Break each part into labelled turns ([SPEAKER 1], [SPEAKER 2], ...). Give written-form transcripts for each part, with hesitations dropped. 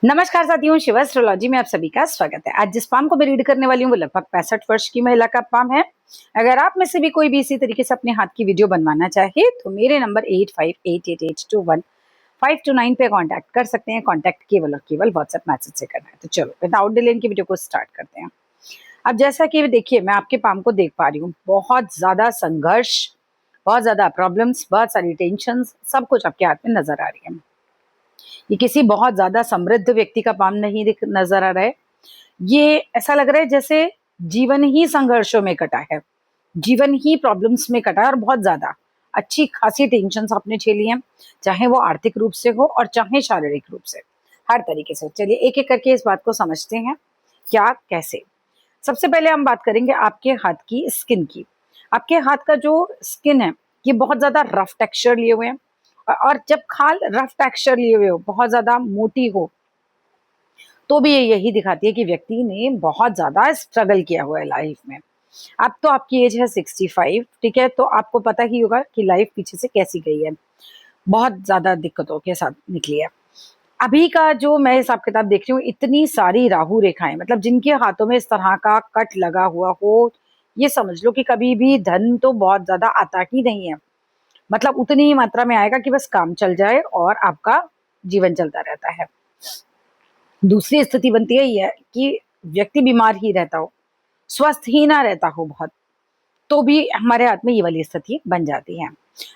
[SPEAKER 1] नमस्कार साथियों, शिव एस्ट्रोलॉजी में आप सभी का स्वागत है। आज जिस पाम को मैं रीड करने वाली हूँ वो लगभग 65 वर्ष की महिला का पाम है। अगर आप में से भी कोई भी इसी तरीके से अपने हाथ की वीडियो बनवाना चाहे तो मेरे नंबर 8588215229 पे कांटेक्ट कर सकते हैं। कांटेक्ट केवल और केवल व्हाट्सएप मैसेज से करना है। तो चलो विदाउट डिले इनकी वीडियो को स्टार्ट करते हैं। अब जैसा कि देखिए, मैं आपके पाम को देख पा रही हूँ, बहुत ज्यादा संघर्ष, बहुत ज्यादा प्रॉब्लम्स, बहुत सारी टेंशन, सब कुछ आपके हाथ में नजर आ रही है। ये किसी बहुत ज्यादा समृद्ध व्यक्ति का पाम नहीं नजर आ रहा है। ये ऐसा लग रहा है जैसे जीवन ही संघर्षों में कटा है, जीवन ही प्रॉब्लम्स में कटा है और बहुत ज्यादा अच्छी खासी टेंशन आपने झेली है, चाहे वो आर्थिक रूप से हो और चाहे शारीरिक रूप से, हर तरीके से। चलिए एक एक करके इस बात को समझते हैं, क्या कैसे। सबसे पहले हम बात करेंगे आपके हाथ की स्किन की। आपके हाथ का जो स्किन है ये बहुत ज्यादा रफ टेक्सचर लिए हुए हैं, और जब खाल रफ टेक्सचर लिए हुए हो, बहुत ज्यादा मोटी हो, तो भी ये यही दिखाती है कि व्यक्ति ने बहुत ज्यादा स्ट्रगल किया हुआ है लाइफ में। अब तो आपकी एज है 65, ठीक है, तो आपको पता ही होगा कि लाइफ पीछे से कैसी गई है, बहुत ज्यादा दिक्कतों के साथ निकली है। अभी का जो मैं हिसाब किताब देख रही हूँ, इतनी सारी राहु रेखाएं, मतलब जिनके हाथों में इस तरह का कट लगा हुआ हो, ये समझ लो कि कभी भी धन तो बहुत ज्यादा आता ही नहीं है। मतलब उतनी ही मात्रा में आएगा कि बस काम चल जाए और आपका जीवन चलता रहता है। दूसरी स्थिति बनती है यह कि व्यक्ति बीमार ही रहता हो, स्वस्थ ही ना रहता हो बहुत, तो भी हमारे हाथ में ये वाली स्थिति बन जाती है।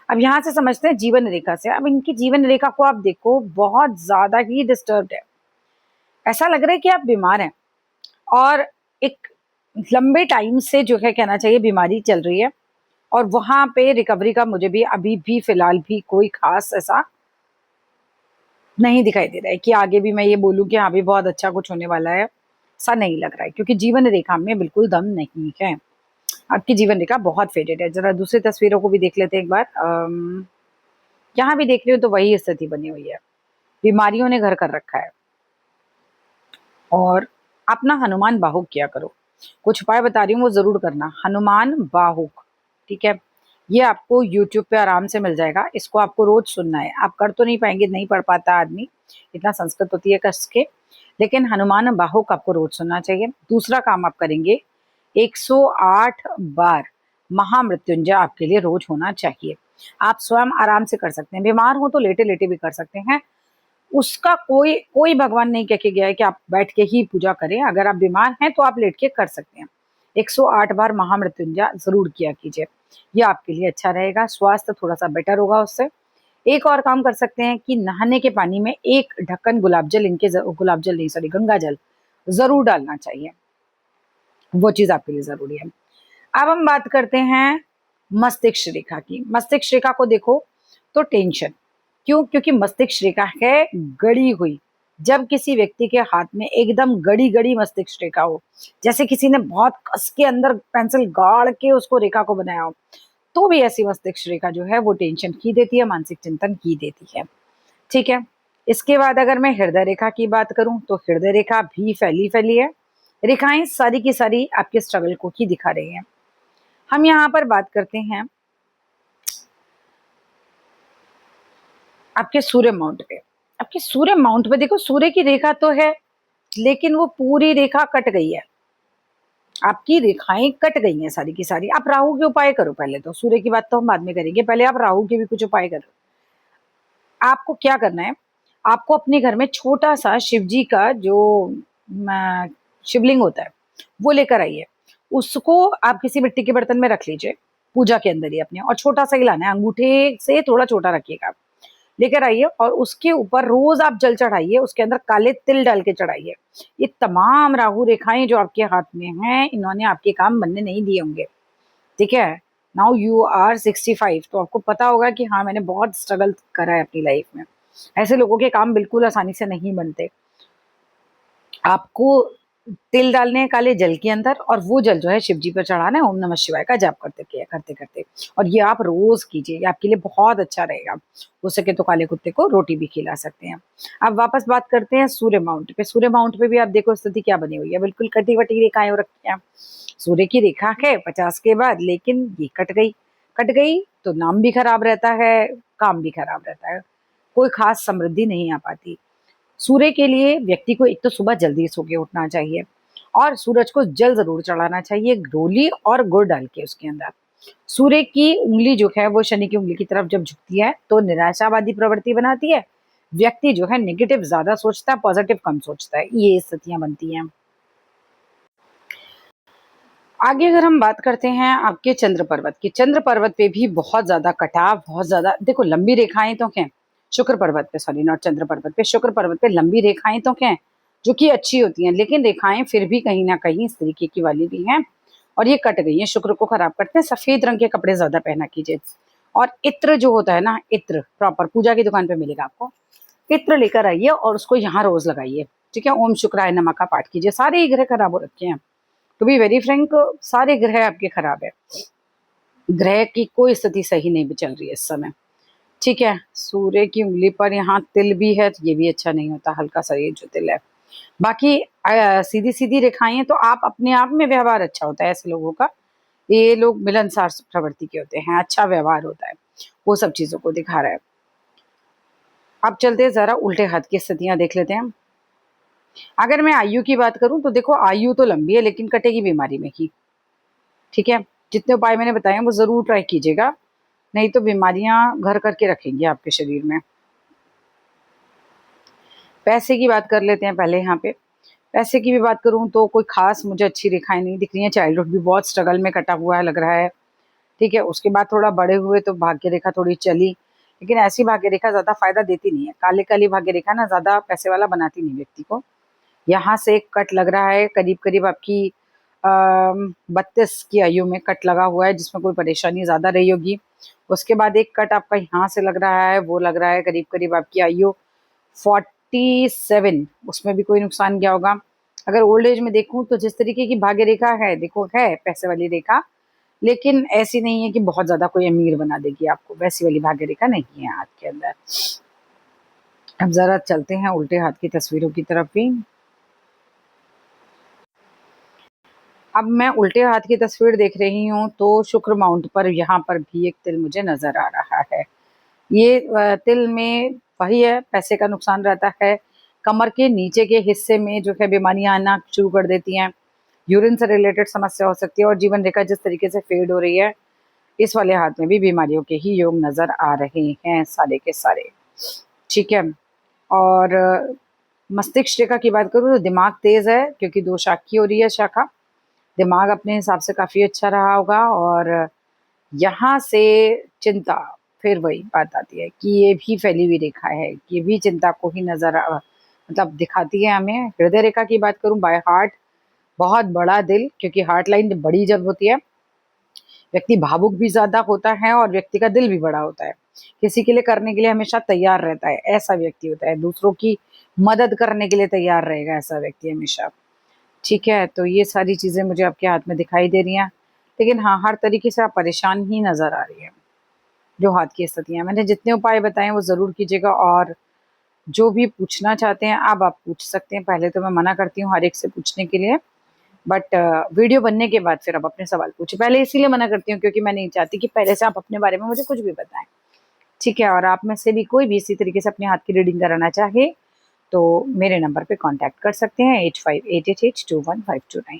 [SPEAKER 1] अब यहाँ से समझते हैं जीवन रेखा से। अब इनकी जीवन रेखा को आप देखो, बहुत ज्यादा ही डिस्टर्ब्ड है। ऐसा लग रहा है कि आप बीमार हैं और एक लंबे टाइम से जो है कहना चाहिए बीमारी चल रही है, और वहां पे रिकवरी का मुझे भी अभी भी फिलहाल भी कोई खास ऐसा नहीं दिखाई दे रहा है कि आगे भी मैं ये बोलूं कि हाँ भी बहुत अच्छा कुछ होने वाला है। ऐसा नहीं लग रहा है, क्योंकि जीवन रेखा में बिल्कुल दम नहीं है। आपकी जीवन रेखा बहुत फेडेड है। जरा दूसरी तस्वीरों को भी देख लेते हैं एक बार। यहाँ भी देख रही हो तो वही स्थिति बनी हुई है, बीमारियों ने घर कर रखा है। और अपना हनुमान बाहुक किया करो। कुछ उपाय बता रही हूँ वो जरूर करना। हनुमान बाहुक, ठीक है, ये आपको यूट्यूब पे आराम से मिल जाएगा। इसको आपको रोज सुनना है। आप कर तो नहीं पाएंगे, नहीं पढ़ पाता आदमी, इतना संस्कृत होती है कस के, लेकिन हनुमान बाहुक आपको रोज सुनना चाहिए। दूसरा काम आप करेंगे, 108 बार महामृत्युंजय आपके लिए रोज होना चाहिए। आप स्वयं आराम से कर सकते हैं, बीमार हो तो लेटे लेटे भी कर सकते हैं। उसका कोई कोई भगवान नहीं कह के गया है कि आप बैठ के ही पूजा करें। अगर आप बीमार हैं तो आप लेट के कर सकते हैं। 108 बार महामृत्युंजय जरूर किया कीजिए, ये आपके लिए अच्छा रहेगा। स्वास्थ्य थोड़ा सा बेटर होगा उससे। एक और काम कर सकते हैं कि नहाने के पानी में एक ढक्कन गुलाब जल, गुलाब जल नहीं, सॉरी, गंगा जल जरूर डालना चाहिए। वो चीज आपके लिए जरूरी है। अब हम बात करते हैं मस्तिष्क रेखा की। मस्तिष्क रेखा को देखो तो टेंशन क्यों? क्योंकि मस्तिष्क रेखा है गड़ी हुई। जब किसी व्यक्ति के हाथ में एकदम गड़ी गड़ी मस्तिष्क रेखा हो, जैसे किसी ने बहुत कस के अंदर पेंसिल गाड़ के उसको रेखा को बनाया हो, तो भी ऐसी मस्तिष्क रेखा जो है वो टेंशन ही देती है, मानसिक चिंतन ही देती है, ठीक है। इसके बाद अगर मैं हृदय रेखा की बात करूं तो हृदय रेखा भी फैली फैली है। रेखाएं सारी की सारी आपके स्ट्रगल को ही दिखा रही हैं। हम यहाँ पर बात करते हैं आपके सूर्य माउंट पे। आपके सूर्य माउंट पे देखो, सूर्य की रेखा तो है लेकिन वो पूरी रेखा कट गई है। आपकी रेखाएं कट गई हैं सारी की सारी। आप राहु के उपाय करो पहले, तो सूर्य की बात तो हम बाद में करेंगे, पहले आप राहु के भी कुछ उपाय करो। आपको क्या करना है, आपको अपने घर में छोटा सा शिव जी का जो शिवलिंग होता है वो लेकर आइए। उसको आप किसी मिट्टी के बर्तन में रख लीजिए, पूजा के अंदर ही अपने, और छोटा सा ही लाना है, अंगूठे से थोड़ा छोटा रखिएगा। लेकर आइए और उसके ऊपर रोज आप जल चढ़ाइए, उसके अंदर काले तिल डाल के चढ़ाइए। ये तमाम राहु रेखाएं जो आपके हाथ में हैं, इन्होंने आपके काम बनने नहीं दिए होंगे, ठीक है। नाउ यू आर 65, तो आपको पता होगा कि हाँ मैंने बहुत स्ट्रगल करा है अपनी लाइफ में। ऐसे लोगों के काम बिल्कुल आसानी से नहीं बनते। आपको तिल डालने हैं काले जल के अंदर, और वो जल जो है शिव जी पर चढ़ाना है, ओम नमः शिवाय का जाप करते करते करते। और ये आप रोज कीजिए, ये आपके लिए बहुत अच्छा रहेगा। हो सके तो काले कुत्ते को रोटी भी खिला सकते हैं। अब वापस बात करते हैं सूर्य माउंट पे। सूर्य माउंट पे भी आप देखो स्थिति क्या बनी हुई है, बिल्कुल कटी वटी रेखाएं हो रखी हैं। सूर्य की रेखा है 50 के बाद, लेकिन ये कट गई। कट गई तो नाम भी खराब रहता है, काम भी खराब रहता है, कोई खास समृद्धि नहीं आ पाती। सूर्य के लिए व्यक्ति को एक तो सुबह जल्दी सो के उठना चाहिए और सूरज को जल जरूर चढ़ाना चाहिए, रोली और गुड़ डाल के उसके अंदर। सूर्य की उंगली जो है वो शनि की उंगली की तरफ जब झुकती है तो निराशावादी प्रवृत्ति बनाती है। व्यक्ति जो है नेगेटिव ज्यादा सोचता है, पॉजिटिव कम सोचता है, ये स्थितियां बनती हैं। आगे अगर हम बात करते हैं आपके चंद्र पर्वत की, चंद्र पर्वत पे भी बहुत ज्यादा कटाव, बहुत ज्यादा देखो लंबी रेखाएं तो हैं शुक्र पर्वत पे, सॉरी नॉट चंद्र पर्वत पे, शुक्र पर्वत पे लंबी रेखाएं तो हैं जो कि अच्छी होती हैं, लेकिन रेखाएं फिर भी कहीं ना कहीं इस तरीके की वाली भी हैं और ये कट गई हैं, शुक्र को खराब करते हैं। सफेद रंग के कपड़े ज्यादा पहना कीजिए और इत्र जो होता है ना, इत्र प्रॉपर पूजा की दुकान पे मिलेगा आपको, इत्र लेकर आइए और उसको यहाँ रोज लगाइए। ठीक है, ओम शुक्राय नमः का पाठ कीजिए। सारे ही ग्रह खराब हो रखे हैं, टू बी वेरी फ्रेंक, सारे ग्रह आपके खराब है, ग्रह की कोई स्थिति सही नहीं चल रही है इस समय। ठीक है, सूर्य की उंगली पर यहाँ तिल भी है, तो ये भी अच्छा नहीं होता, हल्का सा ये जो तिल है। बाकी सीधी सीधी रेखाएं हैं तो आप अपने आप में व्यवहार अच्छा होता है ऐसे लोगों का, ये लोग मिलनसार प्रवृत्ति के होते हैं, अच्छा व्यवहार होता है, वो सब चीजों को दिखा रहा है। अब चलते हैं जरा उल्टे हाथ की स्थितियां देख लेते हैं। अगर मैं आयु की बात करूं तो देखो आयु तो लंबी है लेकिन कटेगी बीमारी में ही। ठीक है, जितने उपाय मैंने बताए हैं वो जरूर ट्राई कीजिएगा, नहीं तो बीमारियां घर करके रखेंगी आपके शरीर में। पैसे की बात कर लेते हैं पहले। यहाँ पे पैसे की भी बात करूं तो कोई खास मुझे अच्छी रेखाएं नहीं दिख रही हैं, चाइल्डहुड भी बहुत स्ट्रगल में कटा हुआ है लग रहा है। ठीक है, उसके बाद थोड़ा बड़े हुए तो भाग्य रेखा थोड़ी चली, लेकिन ऐसी भाग्य रेखा ज्यादा फायदा देती नहीं है, काले काली भाग्य रेखा ना ज्यादा पैसे वाला बनाती नहीं व्यक्ति को। यहाँ से एक कट लग रहा है करीब करीब आपकी 32 की आयु में कट लगा हुआ है, जिसमें कोई परेशानी ज्यादा रही होगी। उसके बाद एक कट आपका यहाँ से लग रहा है, वो लग रहा है करीब करीब आपकी आयु 47, उसमें भी कोई नुकसान गया होगा। अगर ओल्ड एज में देखूं तो जिस तरीके की भाग्य रेखा है, देखो है पैसे वाली रेखा, लेकिन ऐसी नहीं है कि बहुत ज्यादा कोई अमीर बना देगी आपको, वैसी वाली भाग्य रेखा नहीं है हाथ के अंदर। अब जरा चलते हैं उल्टे हाथ की तस्वीरों की तरफ भी। अब मैं उल्टे हाथ की तस्वीर देख रही हूँ तो शुक्र माउंट पर यहाँ पर भी एक तिल मुझे नजर आ रहा है। ये तिल में वही है, पैसे का नुकसान रहता है, कमर के नीचे के हिस्से में जो है बीमारियां आना शुरू कर देती हैं, यूरिन से रिलेटेड समस्या हो सकती है, और जीवन रेखा जिस तरीके से फेड हो रही है, इस वाले हाथ में भी बीमारियों के ही योग नजर आ रहे हैं सारे के सारे। ठीक है, और मस्तिष्क रेखा की बात करूँ तो दिमाग तेज है क्योंकि दो शाखी हो रही है शाखा, दिमाग अपने हिसाब से काफी अच्छा रहा होगा। और यहाँ से चिंता, फिर वही बात आती है कि ये भी फैली हुई रेखा है, ये भी चिंता को ही मतलब दिखाती है हमें। हृदय रेखा की बात करूं, बाय हार्ट, बहुत बड़ा दिल, क्योंकि हार्ट लाइन बड़ी जब होती है व्यक्ति भावुक भी ज्यादा होता है और व्यक्ति का दिल भी बड़ा होता है, किसी के लिए करने के लिए हमेशा तैयार रहता है, ऐसा व्यक्ति होता है, दूसरों की मदद करने के लिए तैयार रहेगा ऐसा व्यक्ति हमेशा। ठीक है, तो ये सारी चीजें मुझे आपके हाथ में दिखाई दे रही हैं, लेकिन हाँ हर तरीके से आप परेशान ही नजर आ रही है। जो हाथ की स्थितियां मैंने जितने उपाय बताए वो जरूर कीजिएगा, और जो भी पूछना चाहते हैं अब आप पूछ सकते हैं। पहले तो मैं मना करती हूँ हर एक से पूछने के लिए, बट वीडियो बनने के बाद फिर आप अपने सवाल पूछे। पहले इसीलिए मना करती हूँ क्योंकि मैं नहीं चाहती कि पहले से आप अपने बारे में मुझे कुछ भी बताएं। ठीक है, और आप में से भी कोई भी इसी तरीके से अपने हाथ की रीडिंग कराना चाहे तो मेरे नंबर पे कांटेक्ट कर सकते हैं 8588821529।